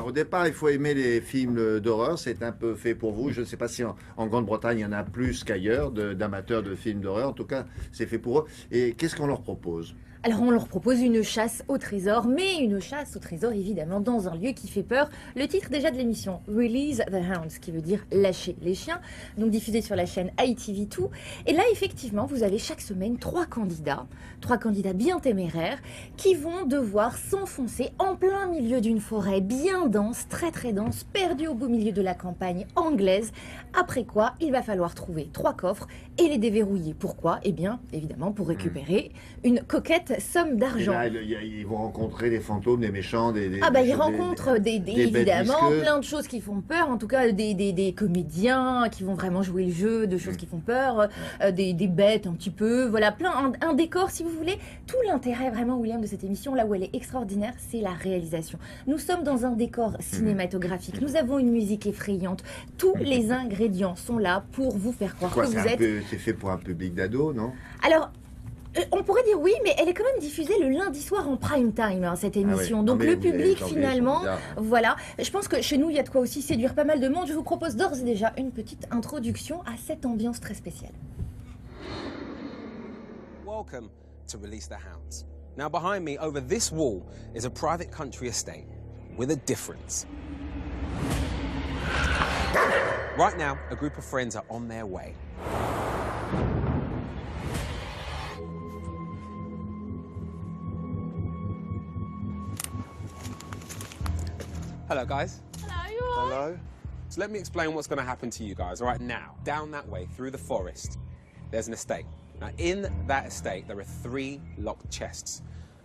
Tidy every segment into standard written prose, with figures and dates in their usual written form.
au départ, il faut aimer les films d'horreur. C'est un peu fait pour vous. Je ne sais pas si en Grande-Bretagne, il y en a plus qu'ailleurs d'amateurs de films d'horreur. En tout cas, c'est fait pour eux. Et qu'est-ce qu'on leur propose? Alors on leur propose une chasse au trésor, mais une chasse au trésor évidemment dans un lieu qui fait peur. Le titre déjà de l'émission, Release the Hounds, qui veut dire lâcher les chiens, donc diffusé sur la chaîne ITV2. Et là effectivement, vous avez chaque semaine trois candidats bien téméraires, qui vont devoir s'enfoncer en plein milieu d'une forêt bien dense, très très dense, perdue au beau milieu de la campagne anglaise. Après quoi, il va falloir trouver trois coffres et les déverrouiller. Pourquoi? Eh bien, évidemment, pour récupérer une coquette somme d'argent. Là, ils vont rencontrer des fantômes, des méchants, ils rencontrent évidemment bêtes plein de choses qui font peur, en tout cas des comédiens qui vont vraiment jouer le jeu, de choses qui font peur, des bêtes un petit peu, voilà, un décor si vous voulez. Tout l'intérêt vraiment, William, de cette émission, là où elle est extraordinaire, c'est la réalisation. Nous sommes dans un décor cinématographique, nous avons une musique effrayante, tous les ingrédients sont là pour vous faire croire que vous êtes... C'est fait pour un public d'ado, non? Alors, on pourrait dire oui, mais elle est quand même diffusée le lundi soir en prime time, hein, cette émission. Ah oui. Donc Non, mais le public, finalement, bizarres. voilà. Je pense que chez nous, il y a de quoi aussi séduire pas mal de monde. Je vous propose d'ores et déjà une petite introduction à cette ambiance très spéciale. Welcome to Release the Hounds. Now behind me, over this wall, is a private country estate with a difference. Right now, a group of friends are on their way. Hello, guys. Hello, you all right? Hello? So let me explain what's going to happen to you guys. All right, now, down that way, through the forest, there's an estate. Now, in that estate, there are 3 locked chests.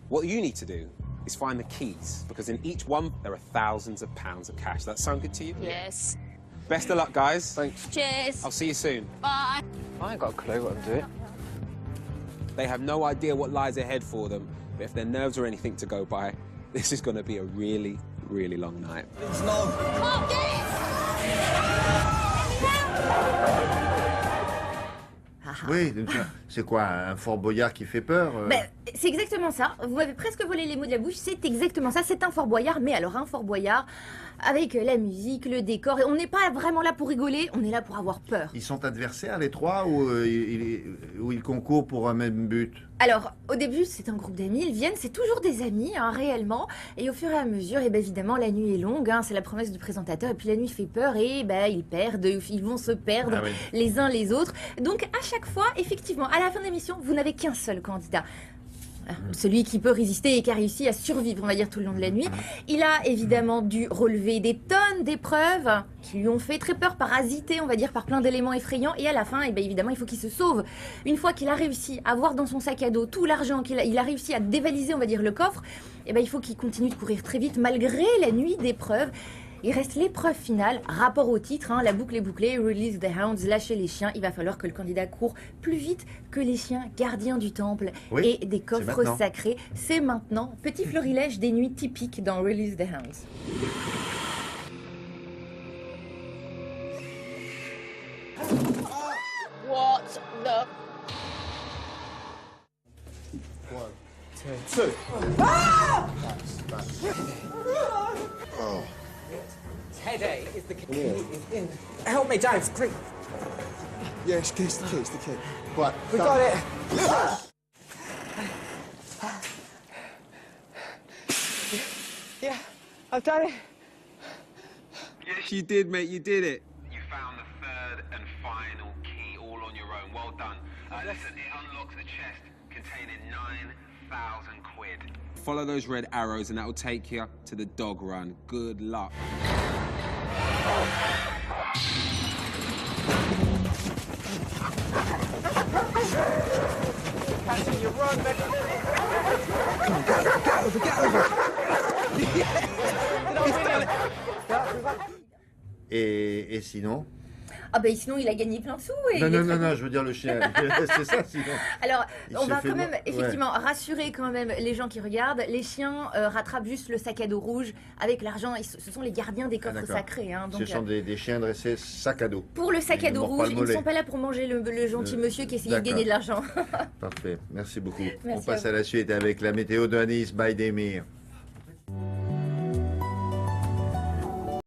What you need to do is find the keys, because in each one, there are thousands of pounds of cash. Does that sound good to you? Yes. Best of luck, guys. Thanks. Cheers. I'll see you soon. Bye. I ain't got a clue what I'm doing. They have no idea what lies ahead for them, but if their nerves are anything to go by, this is going to be a really, really long night. Come on, get Oui, donc, c'est quoi, un Fort Boyard qui fait peur? Ben, c'est exactement ça. Vous m'avez presque volé les mots de la bouche. C'est exactement ça. C'est un Fort Boyard, mais alors un Fort Boyard avec la musique, le décor. Et on n'est pas vraiment là pour rigoler, on est là pour avoir peur. Ils sont adversaires, les trois, ou ils concourent pour un même but? Alors, au début, c'est un groupe d'amis, ils viennent, c'est toujours des amis, hein, réellement. Et au fur et à mesure, et ben, évidemment, la nuit est longue, hein, c'est la promesse du présentateur. Et puis la nuit fait peur et ben, ils perdent, ils vont se perdre les uns les autres. Donc, à chaque fois, effectivement, à la fin de l'émission, vous n'avez qu'un seul candidat. Celui qui peut résister et qui a réussi à survivre, on va dire, tout le long de la nuit. Il a évidemment dû relever des tonnes d'épreuves qui lui ont fait très peur, parasité, on va dire, par plein d'éléments effrayants. Et à la fin, eh bien, évidemment, il faut qu'il se sauve. Une fois qu'il a réussi à avoir dans son sac à dos tout l'argent, il a réussi à dévaliser, on va dire, le coffre, eh bien, il faut qu'il continue de courir très vite malgré la nuit d'épreuves. Il reste l'épreuve finale, rapport au titre, hein, la boucle est bouclée, Release the Hounds, lâcher les chiens. Il va falloir que le candidat court plus vite que les chiens gardiens du temple et des coffres sacrés. C'est maintenant. Petit florilège des nuits typiques dans Release the Hounds. What the... 1, 2, 2. Teddy is the key. In. Help me, James, quick. Yeah, it's the key, it's the key. Right, We got it. Yeah, I've done it. Yes, you did, mate. You did it. You found the 3rd and final key all on your own. Well done. Listen, it unlocks a chest containing 9,000 quid. Follow those red arrows and that will take you to the dog run. Good luck. Catching you run, man. Come on, get over, get over. Et sinon? Ah ben sinon il a gagné plein de sous. Et Non, je veux dire le chien. C'est ça, sinon. Alors, Il on se va fait quand même mort. effectivement rassurer quand même les gens qui regardent. Les chiens rattrapent juste le sac à dos rouge avec l'argent. Ce sont les gardiens des coffres d'accord. sacrés. Hein, donc, Ce sont des chiens dressés sac à dos. pour le sac Ils à ne dos mordent pas rouge, le ils ne mollet. sont pas là pour manger le gentil monsieur qui essayait de d'accord. gagner de l'argent. Parfait, merci beaucoup. Merci On passe à à la suite avec la météo de Nice by Demir.